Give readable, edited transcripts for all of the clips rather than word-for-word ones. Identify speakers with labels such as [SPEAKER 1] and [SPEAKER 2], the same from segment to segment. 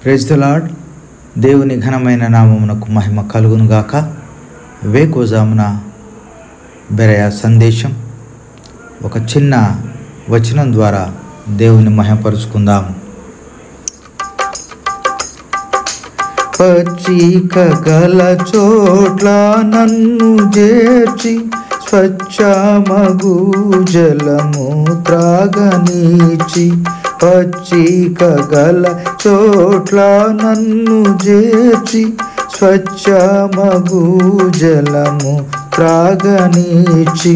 [SPEAKER 1] Praise the lord. దేవుని ఘనమైన నామమునకు మహిమ కలుగును గాక. వేకువజామున బెరయ సందేశం ఒక చిన్న వచనం ద్వారా దేవుని మహిమపరుచుకుందాం. పచ్చిక గల చోట్ల నన్ను చేర్చి స్వచ్ఛమగు జలము త్రాగనీచి, పచ్చిక గల చోట్ల నన్ను చేర్చి స్వచ్ఛమగు జలము త్రాగనీచి,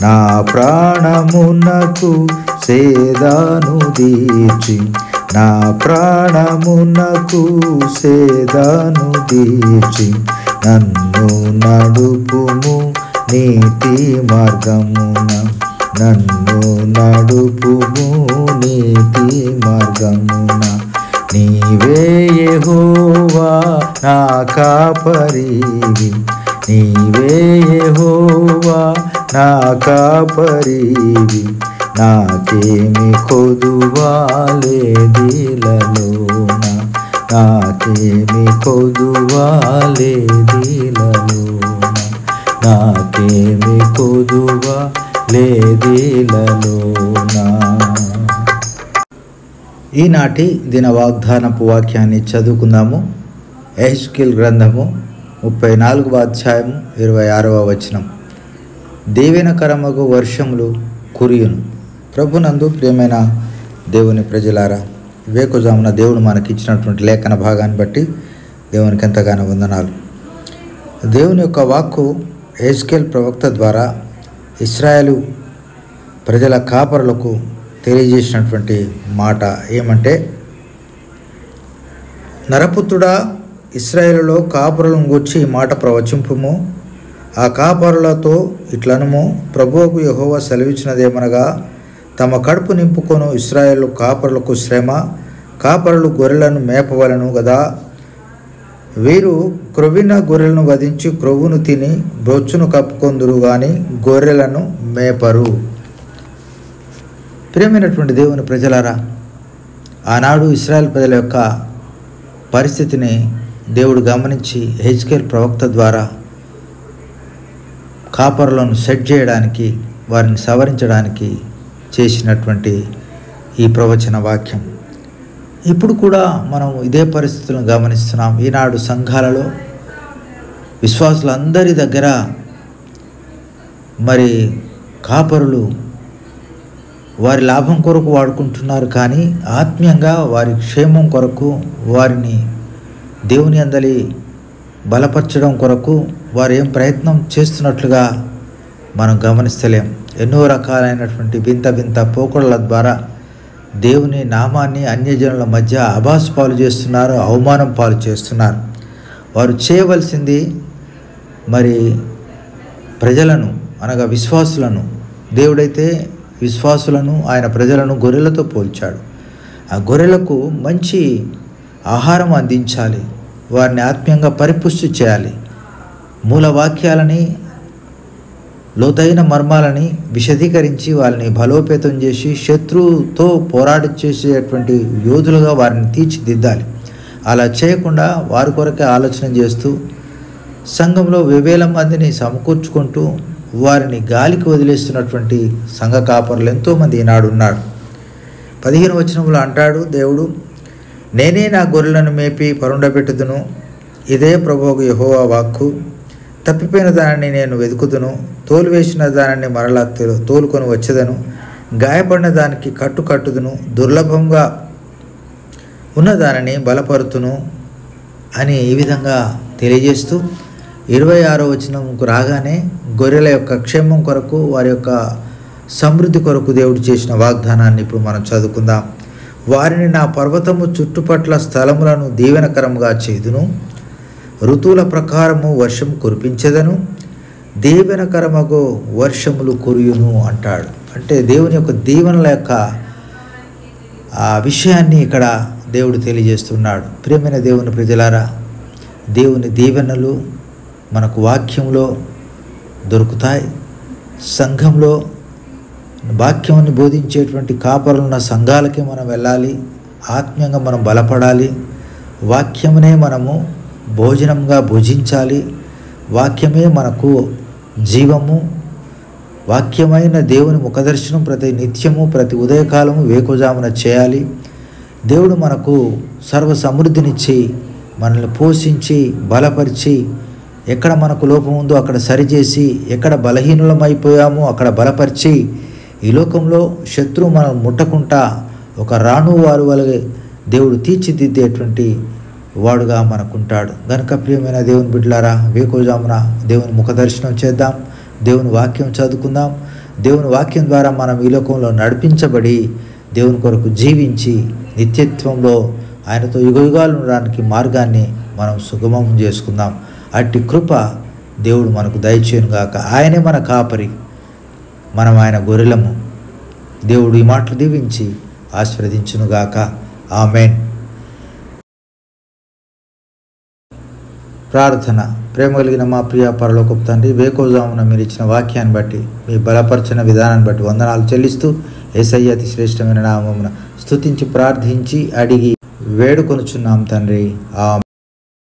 [SPEAKER 1] నా ప్రాణమునకు సేదాను దీర్చి, నా ప్రాణమునకు సేదాను దీర్చి, నన్ను నడుపుము నీతి మార్గమున, నన్ను నడుపుము నీతి మార్గమున. నీవే యెహోవా నా కాపరివి, నీవే యెహోవా నా కాపరివి, నాకేమి కొదువా లేదిలలోన, నాకేమి కొదువా లేదిలలోన, నాకేమి కొదువా లేదిలలోన. ఈనాటి దిన వాగ్దానపు వాక్యాన్ని చదువుకుందాము. యెహెజ్కేలు గ్రంథము 34వ అధ్యాయము 26వ వచనం. దీవెనకరమగు వర్షములు కురియును. ప్రభునందు ప్రియమైన దేవుని ప్రజలారా, వేకుజామున దేవుడు మనకిచ్చినటువంటి లేఖన భాగాన్ని బట్టి దేవునికి ఎంతగానో వందనాలు. దేవుని యొక్క వాక్కు యెహెజ్కేలు ప్రవక్త ద్వారా ఇశ్రాయేలు ప్రజల కాపరులకు తెలియజేసినటువంటి మాట ఏమంటే, నరపుత్రుడా, ఇశ్రాయేలులో కాపరులను గూర్చి ఈ మాట ప్రవచింపుము. ఆ కాపరులతో ఇట్లనుము, ప్రభువుకు యెహోవా సెలవిచ్చినదేమనగా, తమ కడుపు నింపుకొను ఇశ్రాయేలు కాపరులకు శ్రమ, కాపరులు గొర్రెలను మేపవలను గదా. వీరు క్రొవ్విన గొర్రెలను వధించి క్రొవ్వును తిని బొచ్చును కప్పుకొందురు గాని గొర్రెలను మేపరు. ప్రియమైనటువంటి దేవుని ప్రజలారా, ఆనాడు ఇశ్రాయేల్ ప్రజల యొక్క పరిస్థితిని దేవుడు గమనించి యెహెజ్కేలు ప్రవక్త ద్వారా కాపరులను సెట్ చేయడానికి, వారిని సవరించడానికి చేసినటువంటి ఈ ప్రవచన వాక్యం. ఇప్పుడు కూడా మనం ఇదే పరిస్థితులను గమనిస్తున్నాం. ఈనాడు సంఘాలలో విశ్వాసులందరి దగ్గర మరి కాపరులు వారి లాభం కొరకు వాడుకుంటున్నారు, కానీ ఆత్మీయంగా వారి క్షేమం కొరకు, వారిని దేవుని అందలి బలపరచడం కొరకు వారు ఏం ప్రయత్నం చేస్తున్నట్లుగా మనం గమనిస్తలేం. ఎన్నో రకాలైనటువంటి వింత వింత పోకడల ద్వారా దేవుని నామాన్ని అన్యజనుల మధ్య అభాసు పాలు చేస్తున్నారు, అవమానం పాలు చేస్తున్నారు. వారు చేయవలసింది మరి ప్రజలను అనగా విశ్వాసులను, దేవుడైతే విశ్వాసులను ఆయన ప్రజలను గొర్రెలతో పోల్చాడు. ఆ గొర్రెలకు మంచి ఆహారం అందించాలి, వారిని ఆత్మీయంగా పరిపుష్టి చేయాలి, మూల వాక్యాలని లోతైన మర్మాలని విశదీకరించి వాళ్ళని బలోపేతం చేసి శత్రువుతో పోరాడి చేసేటువంటి యోధులుగా వారిని తీర్చిదిద్దాలి. అలా చేయకుండా వారి కొరకే ఆలోచన చేస్తూ సంఘంలో వేవేల మందిని సమకూర్చుకుంటూ వారిని గాలికి వదిలేస్తున్నటువంటి సంఘ కాపరులు ఎంతోమంది ఈనాడు ఉన్నాడు. 15వ వచనంలో అంటాడు దేవుడు, నేనే నా గొర్రెలను మేపి పరుండబెట్టుదును, ఇదే ప్రభువుకు యెహోవా వాక్కు. తప్పిపోయిన దానిని నేను వెతుకుదును, తోలువేసిన దానిని మరలా తోలుకొని వచ్చేదను, గాయపడిన దానికి కట్టుదును, దుర్లభంగా ఉన్న దానిని బలపరుతును అని ఈ విధంగా తెలియజేస్తూ 26వ వచనంకు రాగానే గొర్రెల యొక్క క్షేమం కొరకు, వారి యొక్క సమృద్ధి కొరకు దేవుడు చేసిన వాగ్దానాన్ని ఇప్పుడు మనం చదువుకుందాం. వారిని నా పర్వతము చుట్టుపట్ల స్థలములను దీవెనకరంగా చేదును, ఋతువుల ప్రకారము వర్షం కురిపించెదను, దీవెనకరమగు వర్షములు కురియును అంటాడు. అంటే దేవుని యొక్క దీవెనల యొక్క ఆ విషయాన్ని ఇక్కడ దేవుడు తెలియజేస్తున్నాడు. ప్రియమైన దేవుని ప్రజలారా, దేవుని దీవెనలు మనకు వాక్యంలో దొరుకుతాయి. సంఘంలో వాక్యాన్ని బోధించేటువంటి కాపరులున్న సంఘాలకి మనం వెళ్ళాలి, ఆత్మీయంగా మనం బలపడాలి, వాక్యమునే మనము భోజనంగా భుజించాలి. వాక్యమే మనకు జీవము. వాక్యమైన దేవుని ముఖదర్శనం ప్రతి నిత్యము ప్రతి ఉదయకాలము వేకుజామున చేయాలి. దేవుడు మనకు సర్వ సమృద్ధినిచ్చి మనల్ని పోషించి బలపరిచి, ఎక్కడ మనకు లోపం ఉందో అక్కడ సరిచేసి, ఎక్కడ బలహీనులమైపోయామో అక్కడ బలపరిచి, ఈ లోకంలో శత్రువు మనం ముట్టకుండా ఒక రాణు వారు వలె దేవుడు తీర్చిదిద్దేటువంటి వాడుగా మనకుంటాడు. గనుక ప్రియమైన దేవుని బిడ్డలారా, వేకువజామున దేవుని ముఖదర్శనం చేద్దాం, దేవుని వాక్యం చదువుకుందాం. దేవుని వాక్యం ద్వారా మనం ఈ లోకంలో నడిపించబడి దేవుని కొరకు జీవించి నిత్యత్వంలో ఆయనతో యుగయుగాలు ఉండడానికి మార్గాన్ని మనం సుగమం చేసుకుందాం. అట్టి కృప దేవుడు మనకు దయచేయునుగాక. ఆయనే మన కాపరి, మనం ఆయన గొర్రెలము. దేవుడు ఈ మాటలు దీవించి ఆశీర్వదించునుగాక. ఆమేన్. ప్రార్థన. ప్రేమ కలిగిన మా ప్రియ పరలోకపు తండ్రి, వేకువజామున మీరు ఇచ్చిన వాక్యాన్ని బట్టి, మీ బలపరిచిన విధానాన్ని బట్టి వందనాలు చెల్లిస్తూ యేసయ్య అతి శ్రేష్టమైన నామమున స్తుతించి ప్రార్థించి అడిగి వేడుకొనుచున్నాం తండ్రి. ఆమేన్.